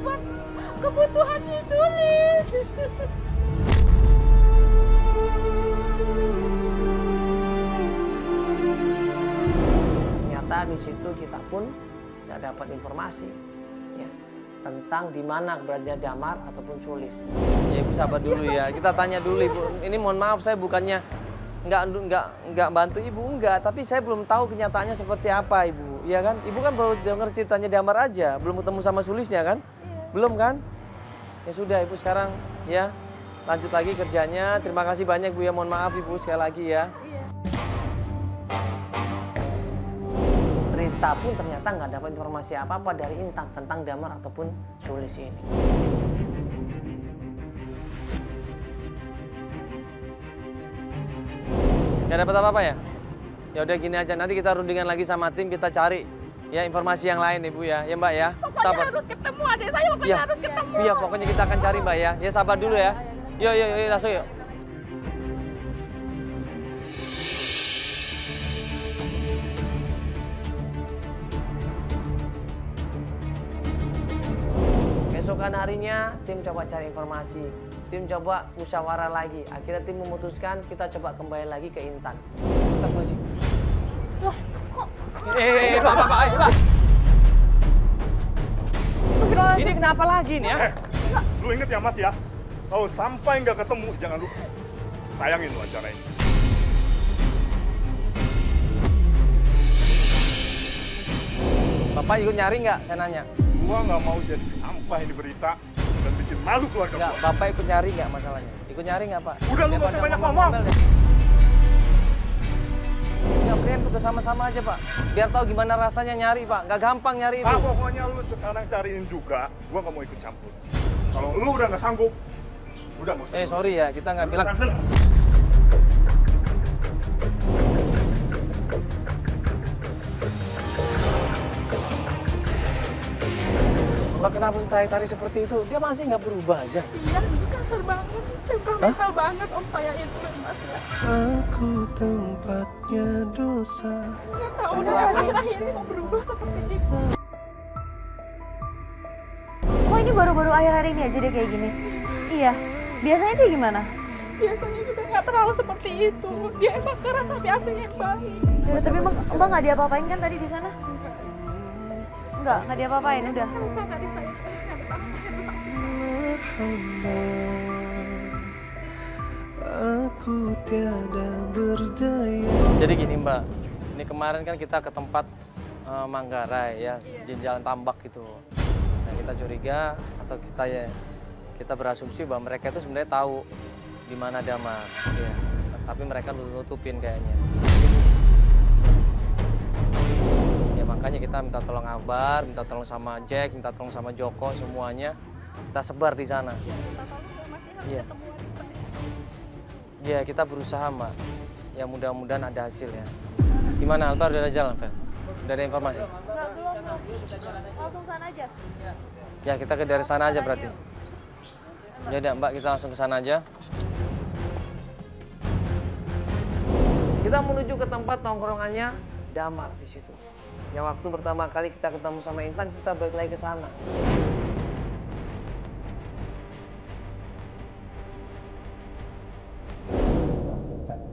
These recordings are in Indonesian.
buat kebutuhan si Sulis. Ternyata di situ kita pun tidak dapat informasi ya, tentang di mana beradanya Damar ataupun Sulis. Ya Ibu sabar dulu ya, kita tanya dulu Ibu. Ini mohon maaf saya bukannya nggak bantu Ibu, enggak, tapi saya belum tahu kenyataannya seperti apa Ibu. Iya kan? Ibu kan baru dengar ceritanya Damar aja, belum ketemu sama Sulisnya kan? Iya. Belum kan? Ya sudah Ibu sekarang ya lanjut lagi kerjanya. Terima kasih banyak Bu ya, mohon maaf Ibu sekali lagi ya. Iya. Rita pun ternyata nggak dapat informasi apa-apa dari Intan tentang Damar ataupun Sulis ini. Nggak dapat apa-apa ya? Ya udah gini aja, nanti kita rundingan lagi sama tim, kita cari ya informasi yang lain Ibu ya. Ya Mbak ya. Pokoknya sabar. harus ketemu adik saya, pokoknya Ya. harus ketemu. Iya, pokoknya kita akan cari Mbak ya. Ya sabar dulu ya. Yuk, langsung yuk. Keesokan harinya tim coba cari informasi, tim coba musyawarah lagi. Akhirnya tim memutuskan kita coba kembali lagi ke Intan. Astagfirullahaladzim. Wah, kok? Pak. Ini kenapa lagi nih ya? Lu inget ya Mas ya, kalau sampai nggak ketemu jangan lupa tayangin lu acara ini. Bapak ikut nyari nggak? Saya nanya. Gua nggak mau jadi sampah ini berita dan bikin malu keluarga Nggak, gua. Bapak ikut nyari nggak masalahnya? Ikut nyari nggak Pak? Udah lu nggak usah banyak ngomong. Nggak, kalian tuh sama-sama aja Pak. Biar tahu gimana rasanya nyari Pak. Nggak gampang nyari itu. Nah, pokoknya lu sekarang cariin juga, gua nggak mau ikut campur. Kalau lu udah nggak sanggup, udah nggak usah. Sorry ya, kita nggak bilang. Mbak kenapa tarik-tarik seperti itu? Dia masih nggak berubah aja. Iya, itu kasar banget, temperamental banget om saya itu Mas ya. Aku tempatnya dosa. Nggak tahu deh akhir-akhir ini mau berubah seperti itu. Oh ini baru-baru akhir-akhir ini aja deh kayak gini? Iya, biasanya kayak gimana? Biasanya juga nggak terlalu seperti itu. Dia emang keras tapi aslinya yang baik. Udah, tapi mbak nggak diapa-apain kan tadi di sana? Nggak diapa-apain udah. Saya tadi saya Aku tiada berdaya. Jadi gini Mbak, ini kemarin kan kita ke tempat Manggarai ya, Jalan Tambak gitu. Nah kita curiga atau kita berasumsi bahwa mereka itu sebenarnya tahu di mana Damar, ya. Tapi mereka nutupin kayaknya. Ya makanya kita minta tolong Akbar, minta tolong sama Jack, minta tolong sama Joko, semuanya kita sebar di sana. Iya. Iya, kita berusaha, Mbak. Ya mudah-mudahan ada hasilnya. Gimana, Albar udah ada jalan, Pak? Udah ada informasi? Enggak, belum. Langsung sana aja. Ya, kita ke dari sana aja berarti. Ya udah, Mbak, kita langsung ke sana aja. Kita menuju ke tempat nongkrongannya Damar di situ. Yang waktu pertama kali kita ketemu sama Intan, kita balik lagi ke sana.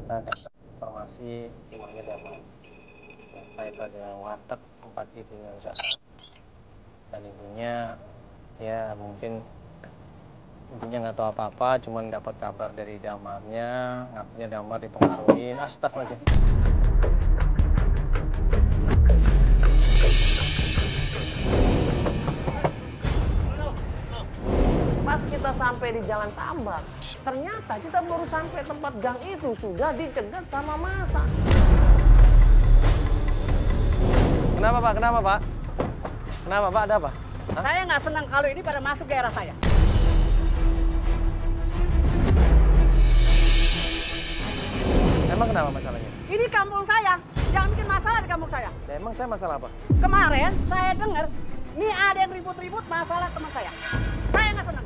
Kita informasi di mana Damar. Itu ada warteg tempat ibunya usaha. Dan ibunya ya mungkin ibunya nggak tahu apa-apa, cuman dapat kabar dari Damarnya, ngakunya Damar dipengaruhi. Astagfirullah. Pas kita sampai di Jalan Tambak, ternyata kita baru sampai tempat gang itu sudah dicegat sama massa. Kenapa Pak? Kenapa Pak? Kenapa Pak? Ada apa? Hah? Saya nggak senang kalau ini pada masuk daerah saya. Emang kenapa masalahnya? Ini kampung saya, jangan bikin masalah di kampung saya. Ya, emang saya masalah apa? Kemarin saya dengar, ini ada yang ribut-ribut masalah teman saya. Saya nggak senang.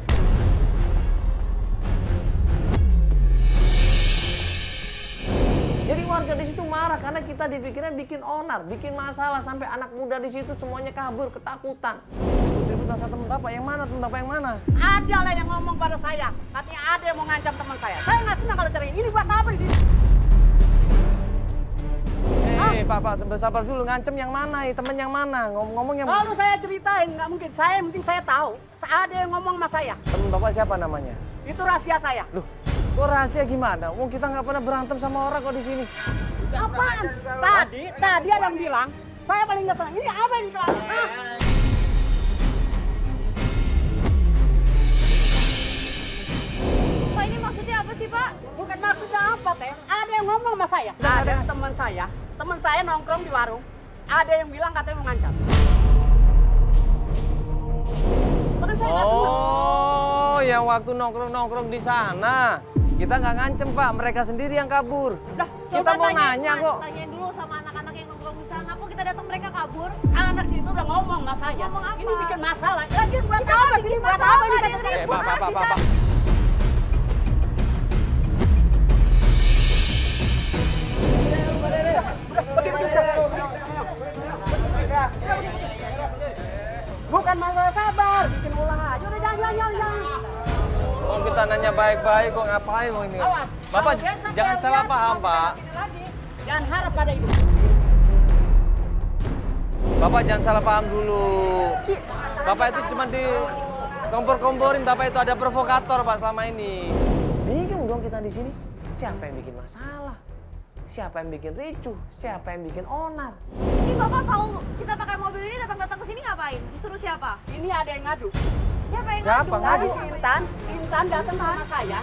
Jadi warga di situ marah karena kita dipikirnya bikin onar, bikin masalah sampai anak muda di situ semuanya kabur, ketakutan. Ribut masalah teman Bapak yang mana? Teman Bapak yang mana? Ada lah yang ngomong pada saya, katanya ada yang mau ngancam teman saya. Saya nggak senang kalau cari ini buat apa di sini? Pak, sabar dulu, ngancem yang mana? Temen yang mana? Ngomong yang Kalau saya ceritain, nggak mungkin. Saya mungkin saya tahu. Ada yang ngomong sama saya. Temen Bapak siapa namanya? Itu rahasia saya. Loh, kok rahasia gimana? Wong kita nggak pernah berantem sama orang kok di sini. Apaan? Tadi ada yang bilang, saya paling nggak senang. Ini apa ini kelas? Pak, ini maksudnya apa sih, Pak? Bukan maksudnya apa, Teh. Ada yang ngomong sama saya. Ada teman saya nongkrong di warung. Ada yang bilang katanya mau ngancam. Makanya saya nggak senang. Oh, yang waktu nongkrong di sana. Kita nggak ngancem, Pak. Mereka sendiri yang kabur. Kita mau nanya kok. Tanyain dulu sama anak-anak yang nongkrong di sana. Kok kita datang mereka kabur? Anak situ udah ngomong sama saya. Ngomong apa? Ini bikin masalah. Lagi buat Kita apa nggak sih? bikin Buat masalah, apa ini? ada yang ribut. Pak. Bukan masalah sabar, bikin ulah aja. Udah jangan. Oh, kita nanya baik-baik kok ngapain mau ini? Awas. Bapak Kalau besok jangan kalian salah paham, mau Pak. kesini lagi, jangan harap pada ibu. Bapak jangan salah paham dulu. Bapak itu cuma di kompor-komporin, Bapak itu ada provokator, Pak, selama ini. Bingung dong kita di sini. Siapa yang bikin masalah? Siapa yang bikin ricuh? Siapa yang bikin onar? Ini Bapak tahu kita pakai mobil ini datang-datang ke sini ngapain? Disuruh siapa? Ini ada yang ngadu. Siapa yang Siapa ngadu? Tadi si Intan datang sama saya.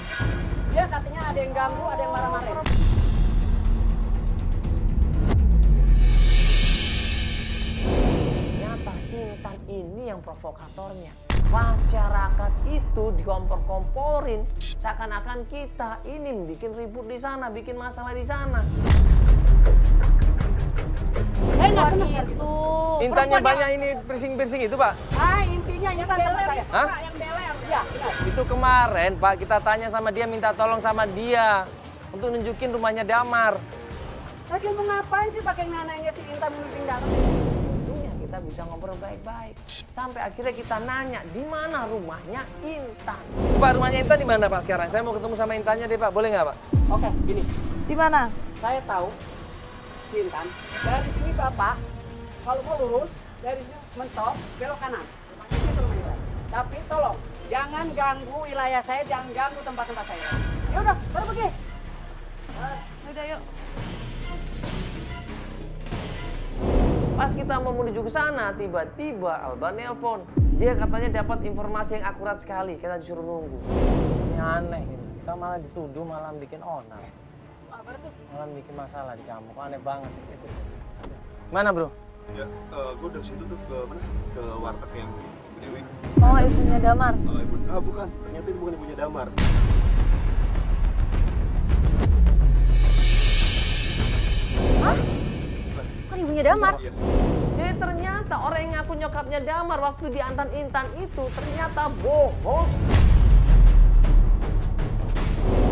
Dia katanya ada yang ganggu, ada yang marah-marah. Ternyata Intan ini yang provokatornya. Masyarakat itu dikompor-komporin seakan-akan kita ini bikin ribut di sana, bikin masalah di sana. Saya nggak senang Itu. Intannya banyak ini piercing-piercing itu, Pak. Intinya Intan sama saya. Hah? Yang beler. Iya, benar. Itu kemarin, Pak, kita tanya sama dia, minta tolong sama dia untuk nunjukin rumahnya Damar. Lagi mau ngapain sih pakai nananya si Intan menunjuk datang? Tentunya kita bisa ngobrol baik-baik. Sampai akhirnya kita nanya, di mana rumahnya Intan? Pak, rumahnya Intan di mana, Pak, sekarang? Saya mau ketemu sama Intannya deh, Pak. Boleh nggak, Pak? Oke, gini. Di mana? Saya tahu si Intan. Dari sini Bapak, kalau mau lurus, dari sini mentok, belok kanan. Itu rumah Intan. Tapi tolong, jangan ganggu wilayah saya, jangan ganggu tempat-tempat saya. Ya udah, baru pergi. Udah yuk. Pas kita mau menuju ke sana, tiba-tiba Alba nelpon. Dia katanya dapat informasi yang akurat sekali. Kita disuruh nunggu. Ini aneh ini. Kita malah dituduh, malah bikin onar. Malah bikin masalah di kamu. Kok aneh banget itu. Mana, Bro? Ya, gue dari situ tuh ke mana? Ke warteg yang Dewi. Oh, ibunya Damar. Bukan. Ternyata itu bukan ibunya Damar. Hah? Kan ibunya Damar? Iya. Jadi ternyata orang yang ngaku nyokapnya Damar waktu diantar Intan itu ternyata bohong.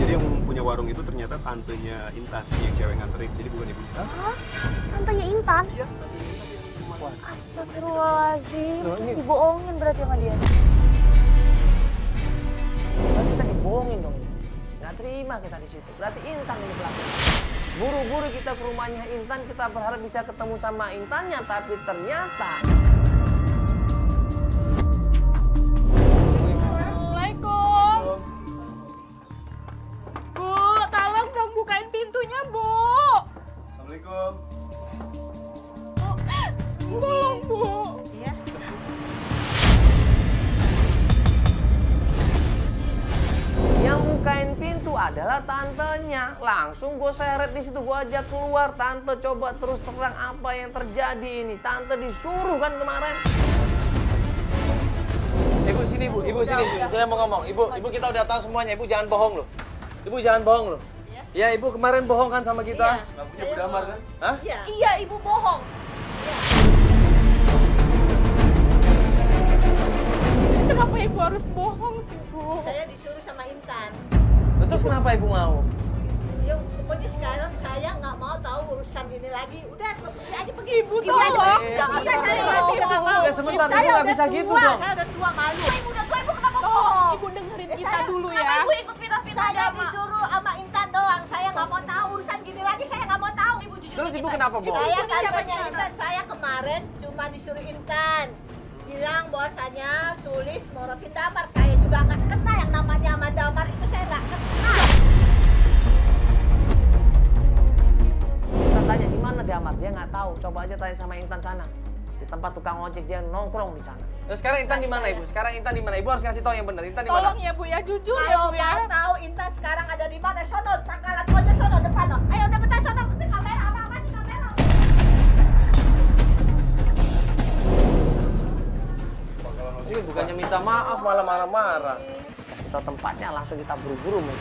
Jadi yang punya warung itu ternyata tantenya Intan, yang cewek nganterin. Jadi bukan ibu. Hah? Tantenya Intan? Iya, tante Intan yang cuma. Astagfirullahaladzim. Loh, ini- Dibohongin berarti sama dia. Berarti kita dibohongin dong ini. Nggak terima kita di situ. Berarti Intan ini pelakunya. Buru-buru kita ke rumahnya Intan, kita berharap bisa ketemu sama Intannya, tapi ternyata Assalamualaikum. Bu, tolong dong bukain pintunya, Bu. Assalamualaikum. Tolong, Bu. Iya. yang bukain pintu adalah tantenya. Langsung gue seret di situ, gue ajak keluar. Tante coba terus terang apa yang terjadi ini. Tante disuruh kan kemarin. Ibu sini, Bu. Ibu sini. Saya mau ngomong. Ibu kita udah tahu semuanya. Ibu jangan bohong loh. Ibu jangan bohong loh. Ya, Ibu kemarin bohong kan sama kita? Lampunya Bu Damar kan? Hah? Iya, ibu bohong. Kenapa Ibu harus bohong sih, Bu? Saya disuruh sama Intan. Terus kenapa Ibu mau? Ya pokoknya sekarang saya nggak urusan ini lagi. Udah pergi aja pergi. Ibu tolong. Jangan Ibu, saya tolong. udah nggak mau. Udah sebentar, Saya Ibu nggak udah bisa gitu tua, dong. Saya udah tua malu. Ibu udah tua, ibu kenapa Tolong, bohong? Ibu dengerin kita Saya- dulu ya. Kenapa ibu ikut fitnah-fitnah? Saya disuruh sama Intan doang. Saya nggak mau tahu urusan gini lagi. Saya nggak mau tahu. Ibu jujur. Terus ibu kenapa, Bo? Saya Ini siapa tantenya yang Intan. Saya kemarin cuma disuruh Intan bilang bahwasanya Sulis morotin Damar. Saya juga nggak kenal yang namanya sama Damar itu, saya nggak kenal. Kita tanya di mana Damar, dia nggak tahu. Coba aja tanya sama Intan sana. Di tempat tukang ojek dia nongkrong di sana. Terus sekarang Intan di mana, Ibu? Sekarang Intan di mana? Ibu harus kasih tahu yang benar. Intan di mana? Tolong ya Bu ya, jujur ya Kalau Bu ya. mau tahu Intan sekarang ada di mana? Sono, pangkalan ojek sono depan lo. Ayo udah bentar sono, kasih kamera, apa kasih kamera. Ini bukannya minta maaf malah marah-marah. Kasih tahu tempatnya langsung kita buru-buru mau.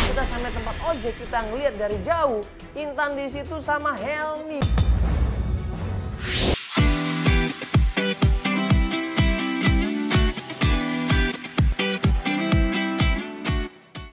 Kita sampai tempat ojek, kita ngeliat dari jauh Intan di situ sama Helmi.